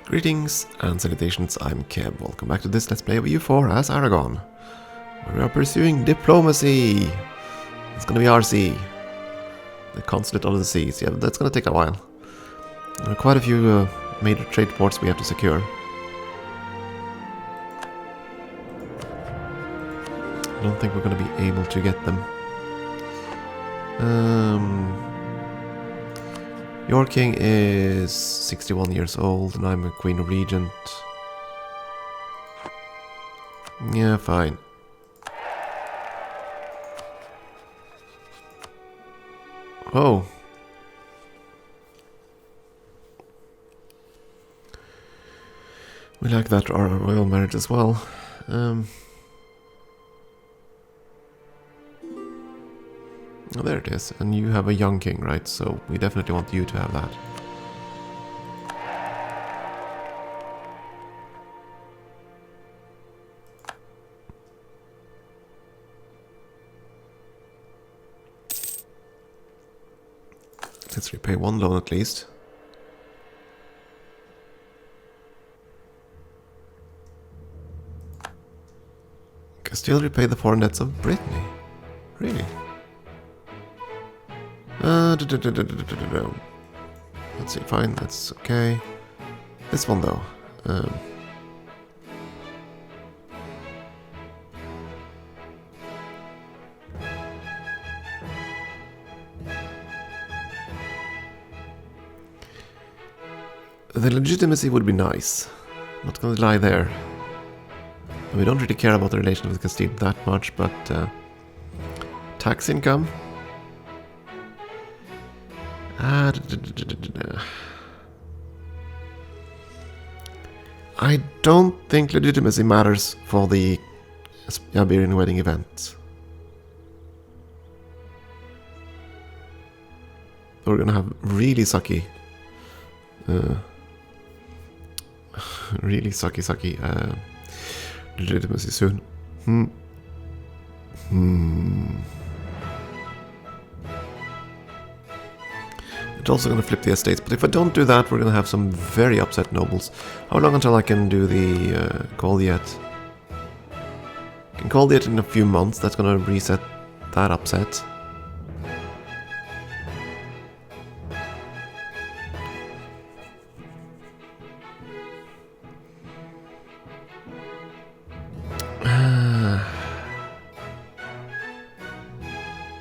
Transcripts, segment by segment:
Greetings and salutations, I'm Kev. Welcome back to this Let's Play of EU4 as Aragon. We are pursuing Diploma-sea. It's gonna be RC. The Consulate of the Seas. Yeah, that's gonna take a while. There are quite a few major trade ports we have to secure. I don't think we're gonna be able to get them. Your king is 61 years old and I'm a queen regent. Yeah, fine. Oh. We like that our royal marriage as well. Oh, there it is. And you have a young king, right? So we definitely want you to have that. Let's repay one loan at least. Castile repay the foreign debts of Brittany. Really? Let's see, fine, that's okay. This one though. The legitimacy would be nice. Not gonna lie there. We don't really care about the relation with Castile that much, but tax income. I don't think legitimacy matters for the Iberian Wedding event. We're gonna have really sucky legitimacy soon. It's also going to flip the estates, but if I don't do that, we're going to have some very upset nobles. How long until I can do the call the yet? I can call the yet in a few months. That's going to reset that upset.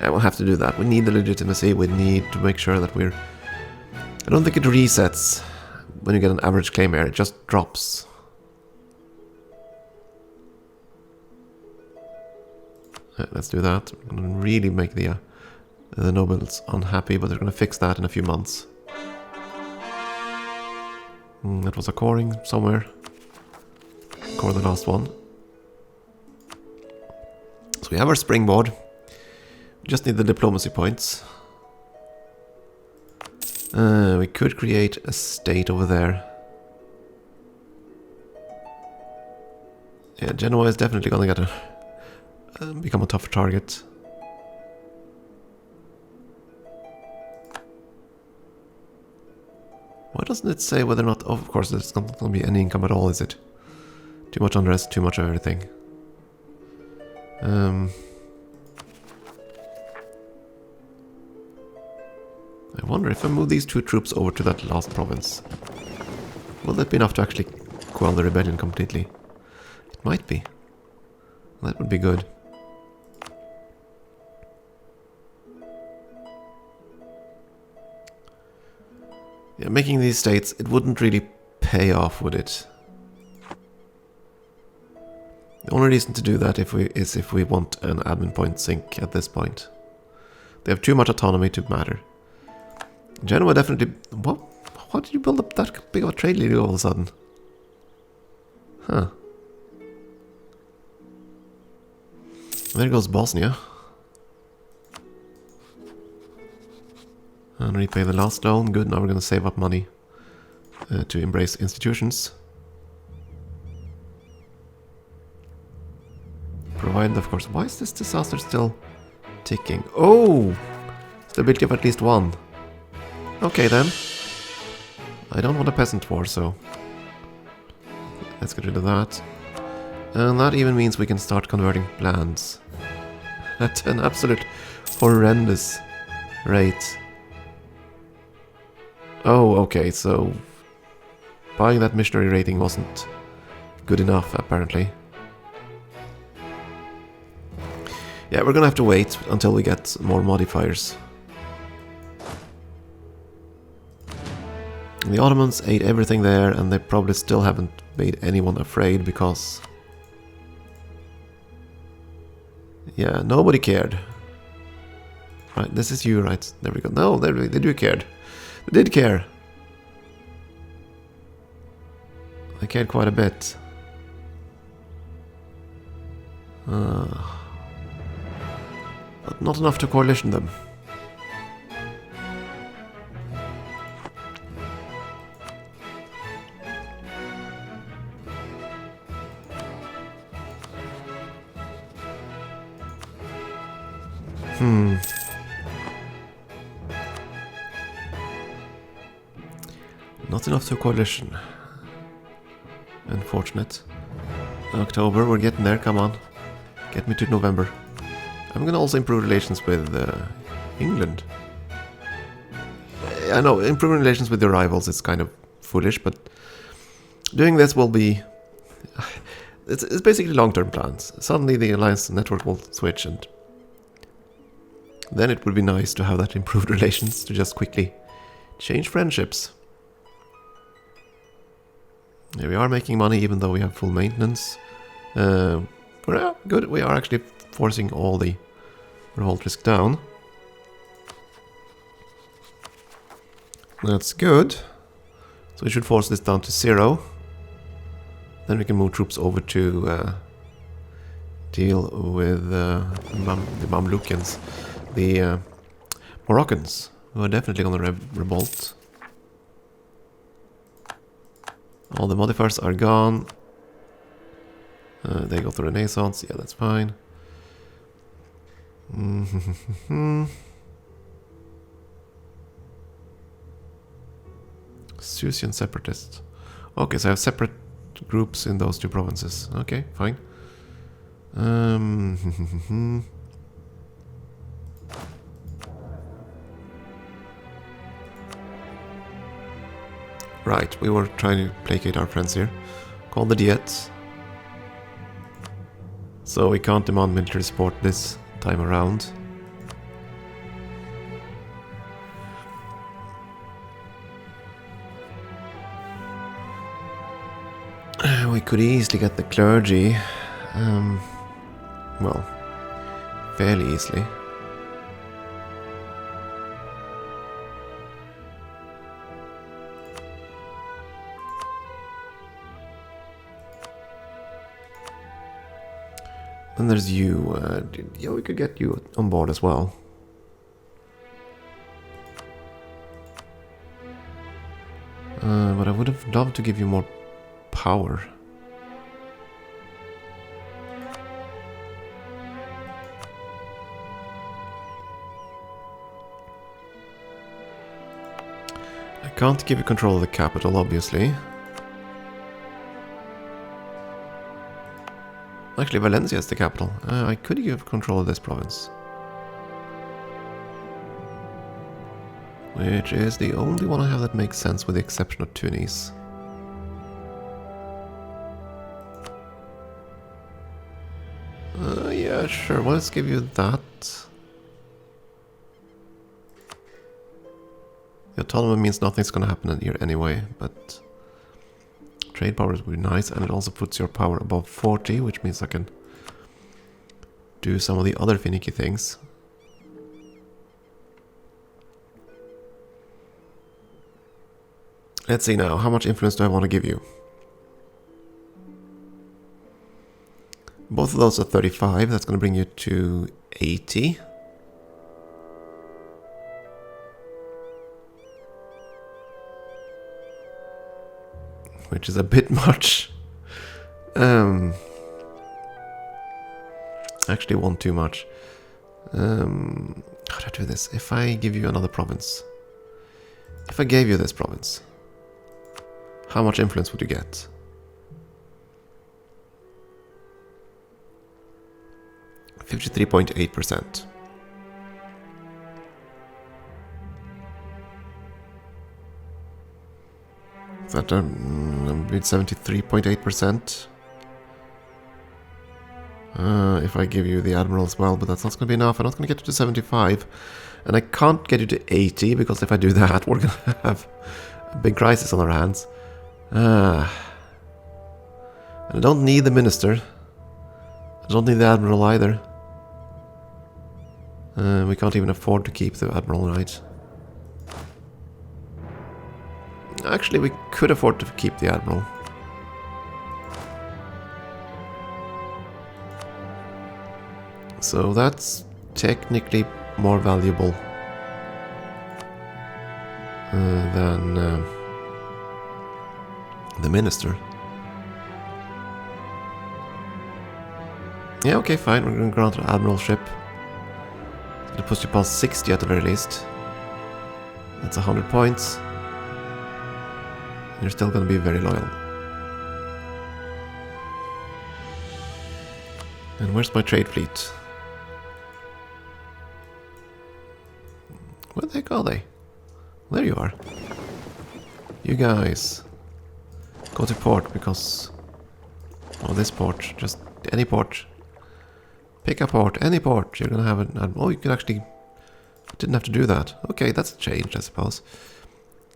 I will have to do that. We need the legitimacy. We need to make sure that we're... I don't think it resets when you get an average claim area. It just drops. Let's do that. We're going to really make the nobles unhappy, but they're going to fix that in a few months. That was a coring somewhere. Core the last one. So we have our springboard. We just need the diplomacy points. We could create a state over there. Yeah, Genoa is definitely gonna get become a tougher target. Why doesn't it say whether or not... Oh, of course, there's not gonna be any income at all, is it? Too much unrest, too much of everything. I wonder if I move these two troops over to that last province. Will that be enough to actually quell the rebellion completely? It might be. That would be good. Yeah, making these states, it wouldn't really pay off, would it? The only reason to do that is if we want an admin point sink at this point. They have too much autonomy to matter. Genoa definitely... What? Why did you build up that big of a trade leader all of a sudden? Huh. There goes Bosnia. And repay the last loan. Good, now we're going to save up money to embrace institutions. Provided, of course... Why is this disaster still ticking? Oh! Stability of at least one. Okay then. I don't want a peasant war, so Let's get rid of that. And that even means we can start converting lands at an absolute horrendous rate. Oh, okay, so buying that missionary rating wasn't good enough, apparently. Yeah, we're gonna have to wait until we get more modifiers. The Ottomans ate everything there, and they probably still haven't made anyone afraid because... yeah, nobody cared. Right, this is you, right? There we go. No, they do cared. They did care. They cared quite a bit. But not enough to coalition them. Not enough to coalition. Unfortunate. October, we're getting there, come on. Get me to November. I'm gonna also improve relations with England. I know, improving relations with your rivals is kind of foolish, but doing this will be... it's basically long-term plans. Suddenly the alliance network will switch, and then it would be nice to have that improved relations to just quickly change friendships. Yeah, we are making money even though we have full maintenance. But good, we are actually forcing all the revolt risk down. That's good. So we should force this down to 0. Then we can move troops over to deal with the Mamlukians. The Moroccans, who are definitely going to revolt. All the modifiers are gone. They go through Renaissance. Yeah, that's fine. Susian separatists. Okay, so I have separate groups in those two provinces. Okay, fine. Right, we were trying to placate our friends here. Call the Diets. So we can't demand military support this time around. We could easily get the clergy. Well, fairly easily. Then there's you. Yeah, we could get you on board as well. But I would have loved to give you more power. I can't give you control of the capital, obviously. Actually, Valencia is the capital. I could give control of this province. Which is the only one I have that makes sense with the exception of Tunis. Yeah, sure. Well, let's give you that. The autonomy means nothing's gonna happen in here anyway, but... trade power would be nice, and it also puts your power above 40, which means I can do some of the other finicky things. Let's see now, how much influence do I want to give you? Both of those are 35, that's going to bring you to 80. Which is a bit much. Actually, one too much. How do I do this? If I give you another province. If I gave you this province, how much influence would you get? 53.8%. Is that 73.8%? If I give you the Admiral as well, but that's not going to be enough. I'm not going to get you to 75. And I can't get you to 80, because if I do that, we're going to have a big crisis on our hands. And I don't need the Minister. I don't need the Admiral either. We can't even afford to keep the Admiral, right? Actually, we could afford to keep the Admiral. So that's technically more valuable than the Minister. Yeah, okay, fine. We're going to grant an Admiralship. It puts you past 60 at the very least. That's 100 points. You're still going to be very loyal. And where's my trade fleet? Where the heck are they? There you are. You guys. Go to port, because... Oh, this port. Just any port. Pick a port. Any port. You're gonna have an... Oh, you can actually... Didn't have to do that. Okay, that's a change, I suppose.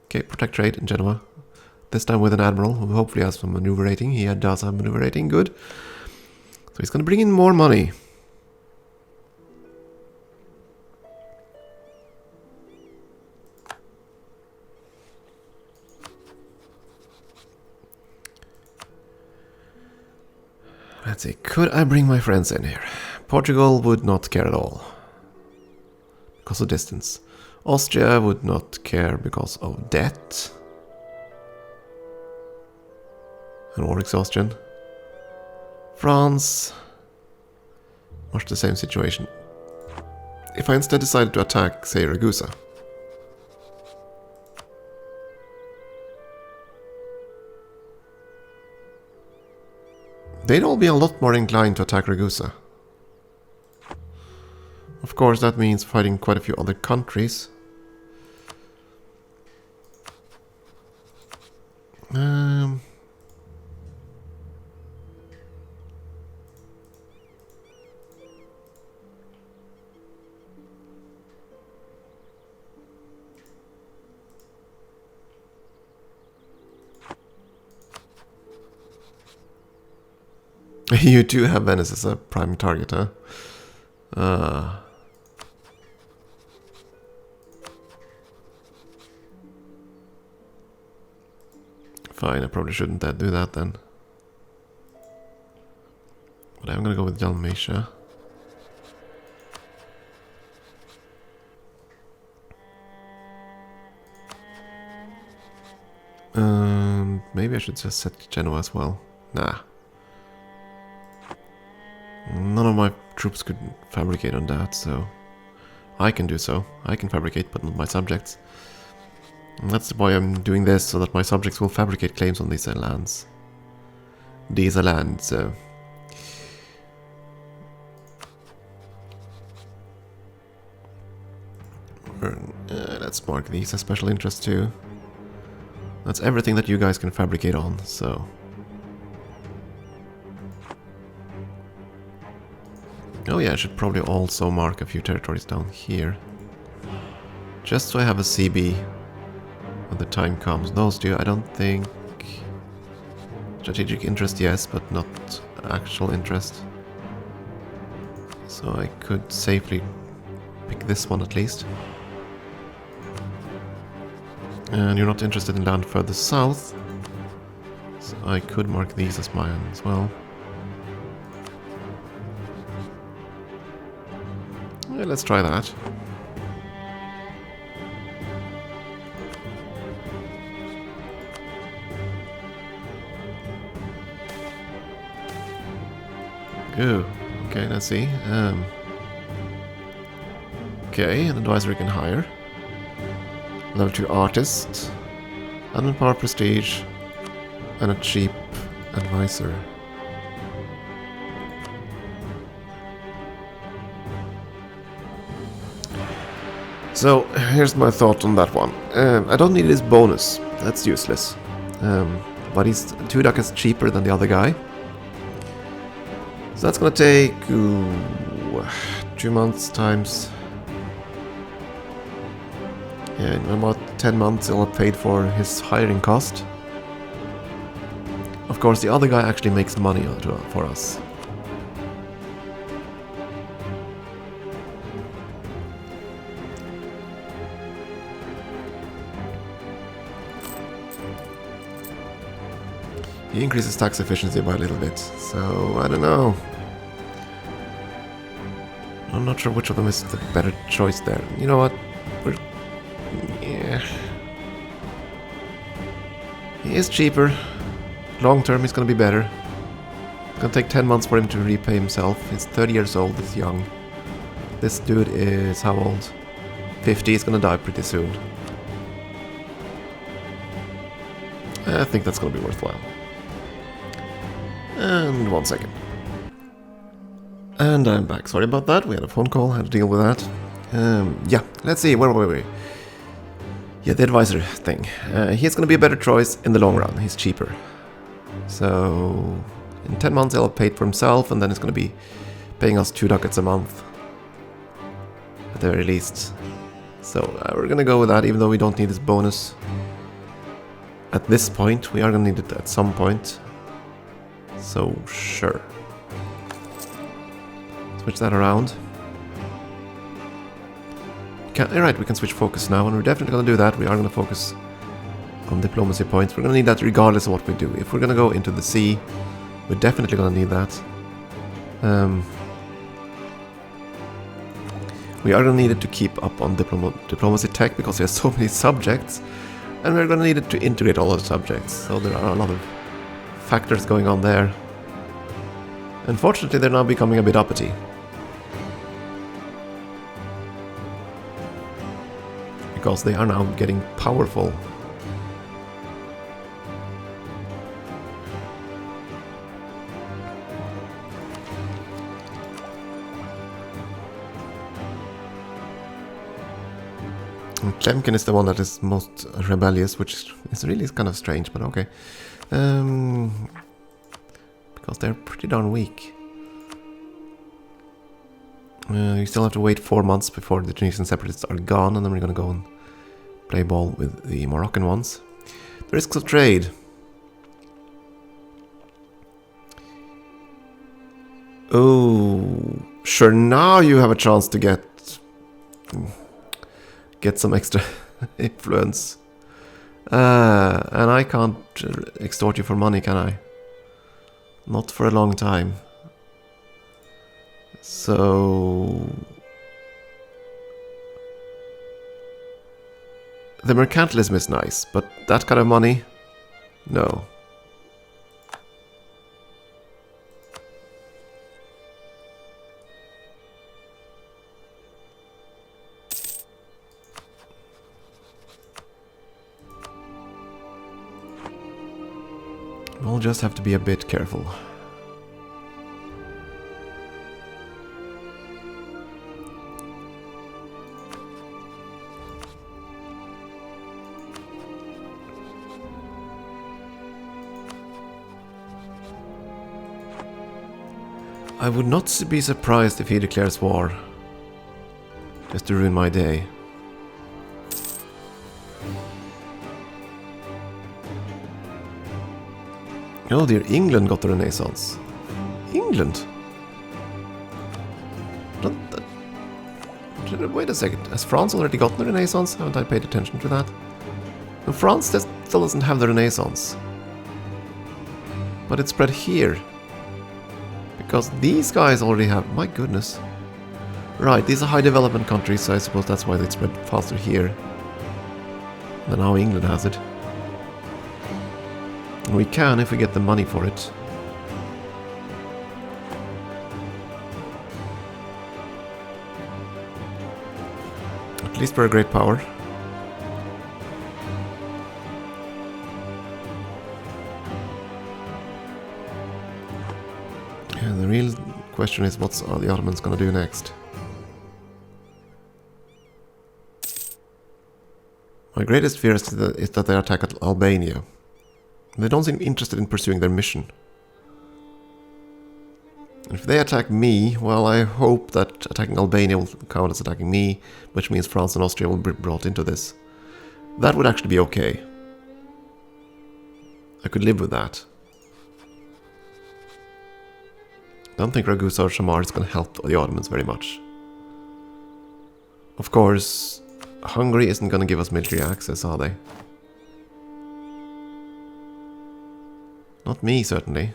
Okay, protect trade in Genoa. This time with an admiral, who hopefully has some maneuver rating. He does have maneuver rating, good. So he's gonna bring in more money. Let's see, could I bring my friends in here? Portugal would not care at all, because of distance. Austria would not care because of debt. And war exhaustion. France, much the same situation. If I instead decided to attack, say, Ragusa. They'd all be a lot more inclined to attack Ragusa. Of course, that means fighting quite a few other countries. You do have Venice as a prime target, huh? Fine, I probably shouldn't do that then. But I'm gonna go with Dalmatia. Maybe I should just set Genoa as well. Nah. None of my troops could fabricate on that, so I can do so. I can fabricate, but not my subjects. And that's why I'm doing this, so that my subjects will fabricate claims on these lands. These are lands. Let's mark these as special interest too. That's everything that you guys can fabricate on, so... Oh yeah, I should probably also mark a few territories down here. Just so I have a CB when the time comes. Those two, I don't think... Strategic interest, yes, but not actual interest. So I could safely pick this one at least. And you're not interested in land further south. So I could mark these as mine as well. Yeah, let's try that. Ooh, okay, let's see. Okay, an advisor can hire. Level 2 artist. Admin power prestige. And a cheap advisor. So, here's my thought on that one. I don't need his bonus. That's useless. But he's 2 ducats cheaper than the other guy. So that's gonna take 2 months times... Yeah, in about 10 months he'll have paid for his hiring cost. Of course, the other guy actually makes money for us. He increases tax efficiency by a little bit, so I don't know. I'm not sure which of them is the better choice there. You know what? Yeah. He is cheaper. Long term he's gonna be better. It's gonna take 10 months for him to repay himself. He's 30 years old, he's young. This dude is how old? 50, he's gonna die pretty soon. I think that's gonna be worthwhile. And 1 second. And I'm back. Sorry about that. We had a phone call. Had to deal with that. Yeah, let's see. Where were we? Yeah, the advisor thing. He's going to be a better choice in the long run. He's cheaper. So, in 10 months he'll have paid for himself, and then he's going to be paying us 2 ducats a month. At the very least. So, we're going to go with that, even though we don't need this bonus. At this point, we are going to need it at some point. So, sure. Switch that around. Alright, we can switch focus now, and we're definitely going to do that. We are going to focus on diplomacy points. We're going to need that regardless of what we do. If we're going to go into the sea, we're definitely going to need that. We are going to need it to keep up on diplomacy tech, because there's so many subjects. And we're going to need it to integrate all those subjects. So there are a lot of factors going on there. Unfortunately, they're now becoming a bit uppity. Because they are now getting powerful. And Clemken is the one that is most rebellious, which is really kind of strange, but okay. Because they're pretty darn weak. You still have to wait 4 months before the Tunisian separatists are gone, and then we're gonna go and play ball with the Moroccan ones. The risks of trade. Oh, sure, now you have a chance to get some extra influence. And I can't extort you for money, can I? Not for a long time. So... the mercantilism is nice, but that kind of money? No. We'll just have to be a bit careful. I would not be surprised if he declares war. Just to ruin my day. Oh dear, England got the Renaissance. England? Wait a second, has France already gotten the Renaissance? Haven't I paid attention to that? No, France still doesn't have the Renaissance. But it's spread here. Because these guys already have... my goodness. Right, these are high development countries, so I suppose that's why they spread faster here than how England has it. And we can if we get the money for it. At least we're a great power. The real question is, what's the Ottomans gonna do next? My greatest fear is that they attack Albania. They don't seem interested in pursuing their mission. If they attack me, well, I hope that attacking Albania will count as attacking me, which means France and Austria will be brought into this. That would actually be okay. I could live with that. Don't think Ragusa or Shamar is going to help the Ottomans very much. Of course, Hungary isn't going to give us military access, are they? Not me, certainly.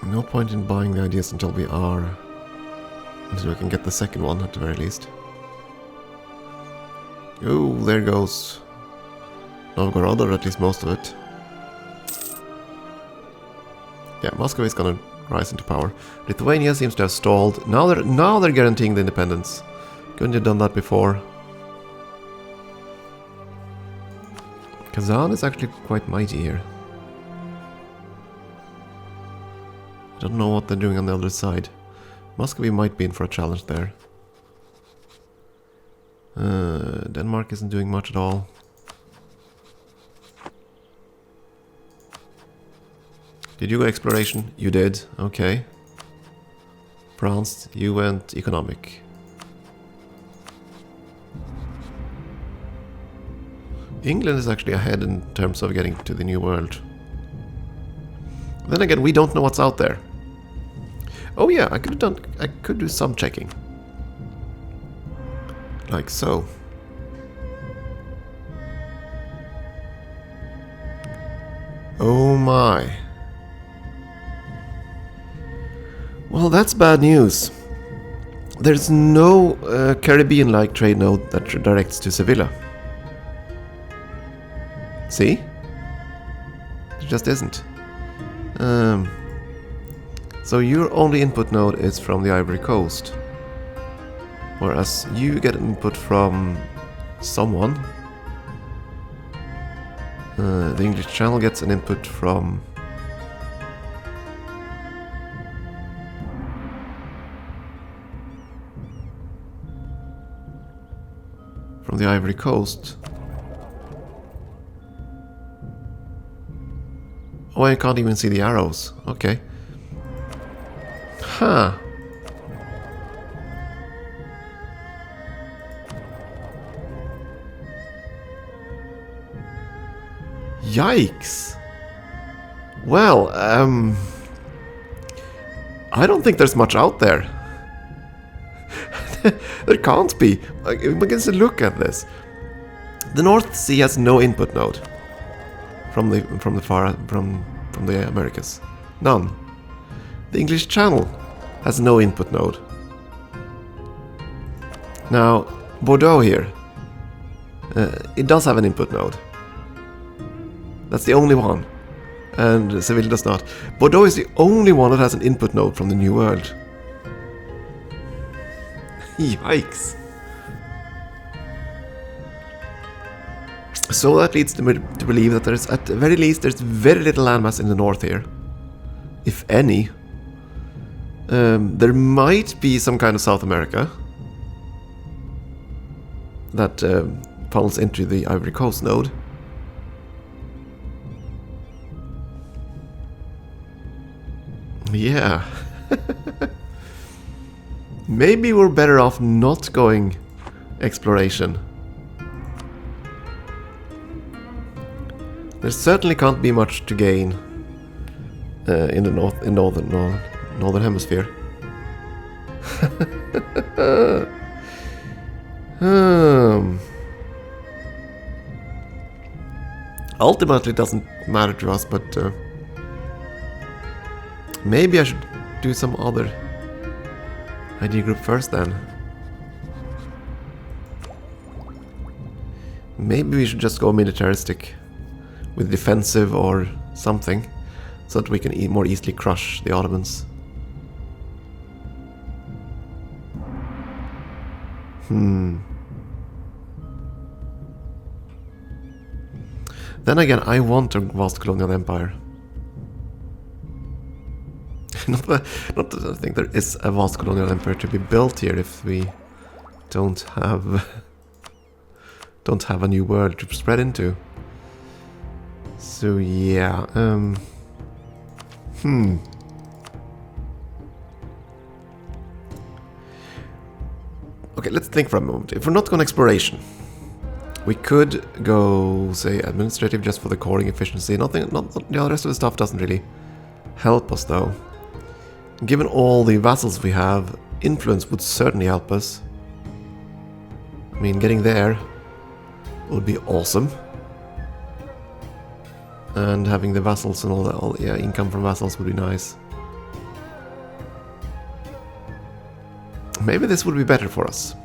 No point in buying the ideas until we can get the second one at the very least. Oh, there goes Novgorod, or at least most of it. Yeah, Moscow is gonna rise into power. Lithuania seems to have stalled. Now they're guaranteeing the independence. Couldn't you have done that before? Kazan is actually quite mighty here. I don't know what they're doing on the other side. Muscovy might be in for a challenge there. Denmark isn't doing much at all. Did you go exploration? You did. Okay. France, you went economic. England is actually ahead in terms of getting to the New World. Then again, we don't know what's out there. Oh yeah, I could do some checking. Like so. Oh my. Well, that's bad news. There's no Caribbean-like trade node that directs to Sevilla. See? There just isn't. So your only input node is from the Ivory Coast. Whereas you get input from someone. The English Channel gets an input from... from the Ivory Coast. Oh, I can't even see the arrows. Okay. Huh. Yikes. Well, I don't think there's much out there. There can't be. We can look at this. The North Sea has no input node from the Americas. None. The English Channel has no input node. Now, Bordeaux here, it does have an input node. That's the only one. And Seville does not. Bordeaux is the only one that has an input node from the New World. Yikes. So that leads to believe that there's, at the very least, there's very little landmass in the north here. If any. There might be some kind of South America that funnels into the Ivory Coast node. Yeah. Maybe we're better off not going exploration. There certainly can't be much to gain in the northern hemisphere. Ultimately, it doesn't matter to us, but maybe I should do some other ID group first then. Maybe we should just go militaristic with defensive or something, so that we can more easily crush the Ottomans. Then again, I want a vast colonial empire. not that I think there is a vast colonial empire to be built here if we don't have a new world to spread into. So yeah, Okay, let's think for a moment. If we're not going exploration, we could go, say, administrative just for the coring efficiency. The rest of the stuff doesn't really help us, though. Given all the vassals we have, influence would certainly help us. I mean, getting there would be awesome. And having the vassals and all income from vassals would be nice. Maybe this would be better for us.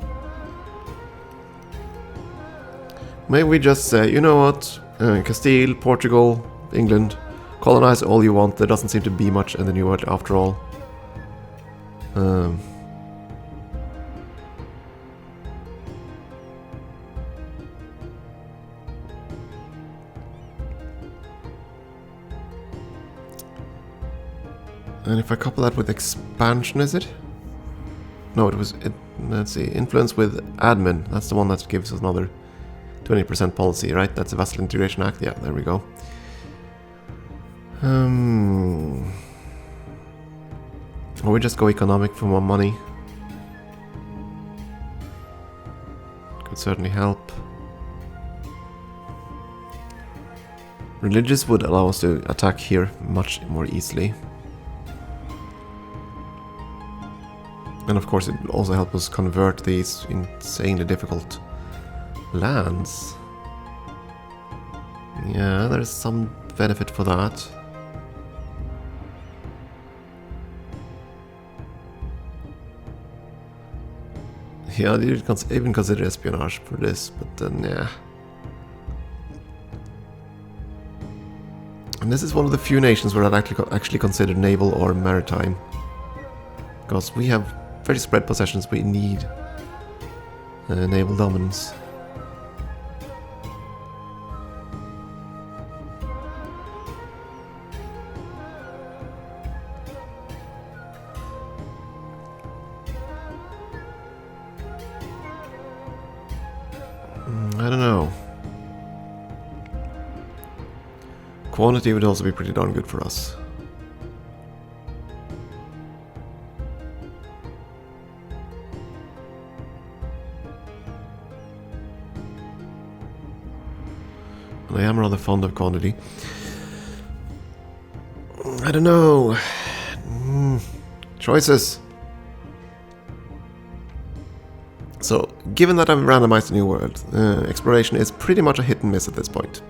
Maybe we just say, you know what, Castile, Portugal, England, colonize all you want. There doesn't seem to be much in the New World after all. And if I couple that with expansion, is it? No, let's see, influence with admin. That's the one that gives us another 20% policy, right? That's a Vassal Integration Act. Yeah, there we go. Or we just go economic for more money. Could certainly help. Religious would allow us to attack here much more easily. And of course it will also help us convert these insanely difficult lands. Yeah, there's some benefit for that. Yeah, I didn't even consider espionage for this, but then yeah. And this is one of the few nations where I'd actually consider naval or maritime. Because we have very spread possessions, we need naval dominance. I don't know. Quantity would also be pretty darn good for us. I am rather fond of quantity. I don't know. Choices. So, given that I've randomized a new world, exploration is pretty much a hit and miss at this point.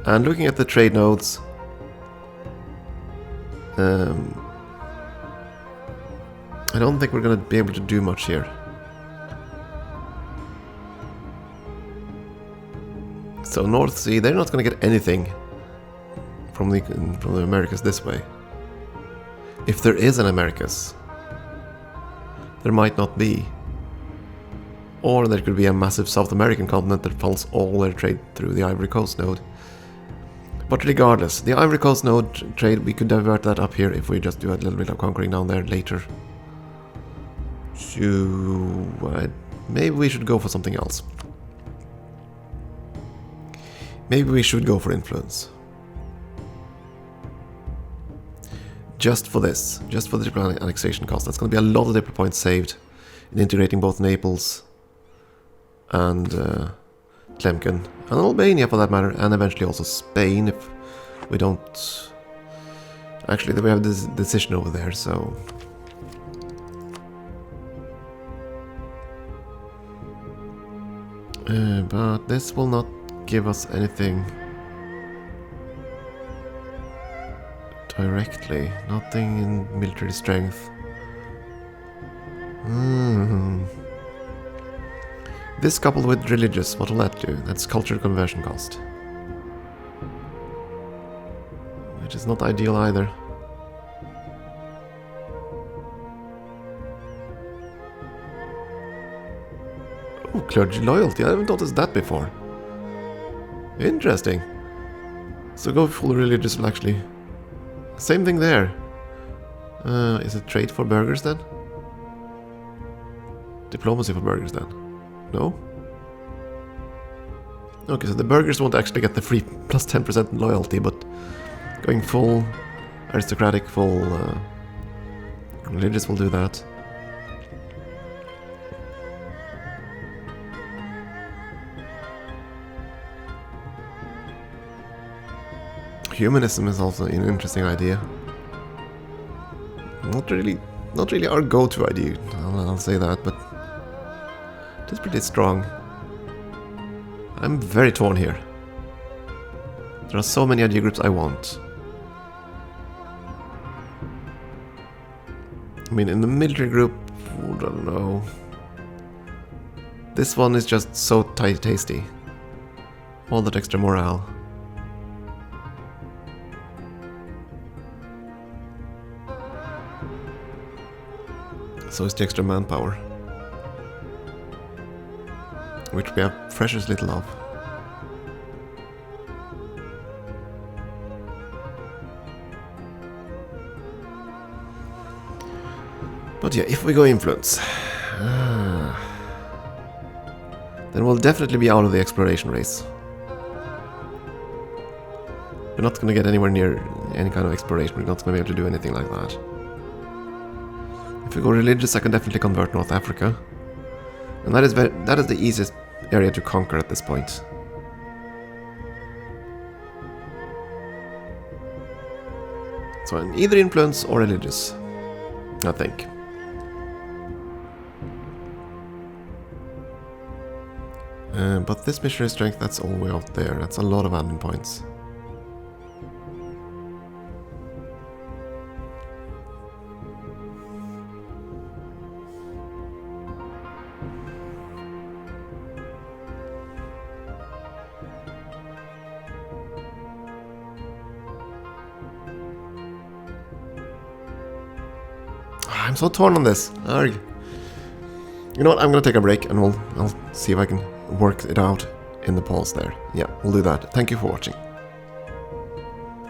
And looking at the trade nodes, I don't think we're going to be able to do much here. So North Sea, they're not going to get anything from the Americas this way. If there is an Americas, there might not be. Or there could be a massive South American continent that funnels all their trade through the Ivory Coast node. But regardless, the Ivory Coast node trade, we could divert that up here if we just do a little bit of conquering down there later. So maybe we should go for something else. Maybe we should go for influence. Just for this. Just for the diplomatic annexation cost. That's going to be a lot of diplo points saved in integrating both Naples and Tlemcen. And Albania for that matter. And eventually also Spain if we don't... Actually, we have this decision over there, so... but this will not give us anything directly. Nothing in military strength. This coupled with religious, what will that do? That's culture conversion cost. Which is not ideal either. Oh, clergy loyalty. I haven't noticed that before. Interesting. So go full religious will actually... Same thing there. Is it trade for burgers then? Diplomacy for burgers then? No? Okay, so the burgers won't actually get the free plus 10% loyalty, but going full aristocratic, full religious will do that. Humanism is also an interesting idea. Not really our go-to idea, I'll say that, but it's pretty strong. I'm very torn here. There are so many idea groups I want. I mean, in the military group, I don't know. This one is just so tasty. All that extra morale. So is the extra manpower, which we have precious little of. But yeah, if we go influence, then we'll definitely be out of the exploration race. We're not going to get anywhere near any kind of exploration. We're not going to be able to do anything like that. If we go religious, I can definitely convert North Africa. And that is the easiest area to conquer at this point. So I'm either influence or religious, I think. But this missionary strength, that's all the way out there. That's a lot of admin points. I'm so torn on this. Arg. You know what? I'm gonna take a break and I'll see if I can work it out in the polls there. Yeah, we'll do that. Thank you for watching.